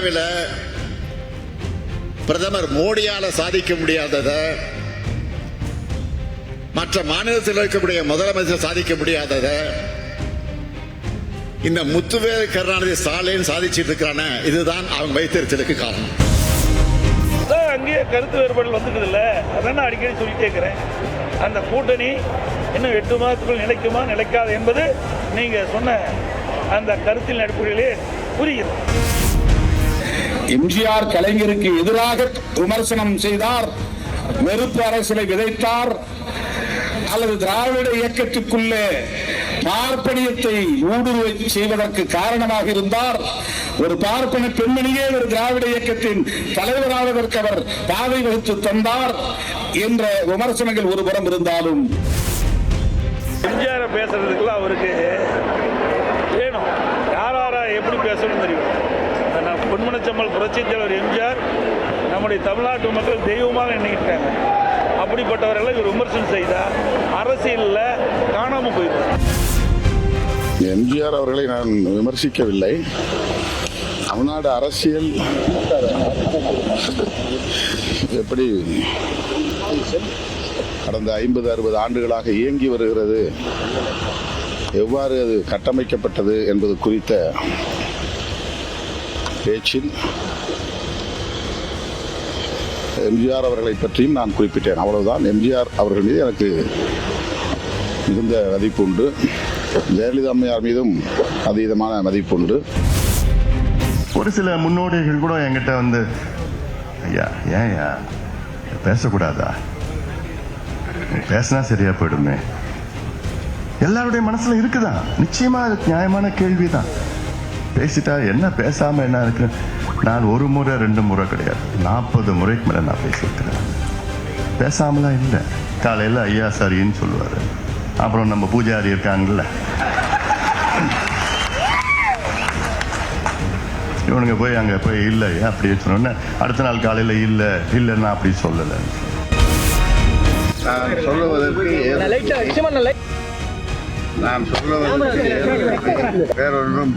அளவில் பிரதமர் மோடியால சாதிக்க முடியாததை மற்ற மாநிலத்தில் இருக்கக்கூடிய முதலமைச்சர் சாதிக்க முடியாததை இந்த முத்துவேல் கருணாநிதி ஸ்டாலின் சாதிச்சிட்டு இருக்கிறான, இதுதான் அவங்க வைத்திருச்சலுக்கு காரணம். அங்கேயே கருத்து வேறுபாடுகள் வந்துக்குது இல்ல, அதான் அடிக்கடி சொல்லி கேட்கிறேன். அந்த கூட்டணி இன்னும் 8 மாதத்துக்குள் நிலைக்குமா நிலைக்காது என்பது நீங்க சொன்ன அந்த கருத்தின் அடிப்படையிலே புரிகிறது. எம்ஜிஆர் கலைஞருக்கு எதிராக விமர்சனம் செய்தார், நெருப்பு அரசியலை விதைத்தார், அல்லது திராவிட இயக்கத்துக்குள்ளே பார்ப்பனியத்தை ஊடுருவ செய்வதற்கு காரணமாக இருந்தார். ஒரு பார்ப்பன பெண்மணியே ஒரு திராவிட இயக்கத்தின் தலைவராவதற்கு அவர் பாதை வகுத்து தந்தார் என்ற விமர்சனங்கள் ஒருபுறம் இருந்தாலும், எம்ஜிஆர் பேசுறதுக்குள்ள அவருக்கு வேணும், யாரா எப்படி பேசணும்னு தெரியும். பொன்மனச்செம்மல் புரட்சித் தலைவர் எம்ஜிஆர் நம்முடைய தமிழ்நாட்டு மக்கள் தெய்வமாக நினைக்கிட்டாங்க. அப்படிப்பட்டவர்களை இவர் விமர்சனம் செய்தார், அரசியலில் காணாமல் போயிருந்தார். எம்ஜிஆர் அவர்களை நான் விமர்சிக்கவில்லை. தமிழ்நாடு அரசியல் எப்படி கடந்த 50-60 ஆண்டுகளாக இயங்கி வருகிறது, எவ்வாறு அது கட்டமைக்கப்பட்டது என்பது குறித்த பேச்சில் எம்ஜிஆர் அவர்களை பற்றியும் நான் குறிப்பிட்டேன். அவ்வளவுதான். எம்ஜிஆர் அவர்கள் மீது எனக்கு மிகுந்த மதிப்பு உண்டு. ஜெயலலிதா அம்மையார் மீதும் அதீதமான மதிப்பு உண்டு. ஒரு சில முன்னோடிகள் கூட என்கிட்ட வந்து, ஐயா ஏன்யா பேசக்கூடாதா, பேசினா சரியா போயிடுமே. எல்லாருடைய மனசுல இருக்குதான், நிச்சயமா நியாயமான கேள்விதான். பேசிட்டா என்ன, பேசாம என்ன இருக்கு. நான் 1 முறை 2 முறை கிடையாது, 40 முறைக்கு மேல நான் பேசியிருக்கிறேன். பேசாமலாம் இல்லை. காலையில் ஐயா சரின்னு சொல்லுவாரு, அப்புறம் நம்ம பூஜாரி இருக்காங்கல்ல, இவனுங்க போய் அங்கே போய் இல்லை அப்படின்னு சொன்னோன்னே அடுத்த நாள் காலையில் இல்லைன்னா அப்படி சொல்லலை. நான் சொல்லுவதற்கு வேறொன்றும்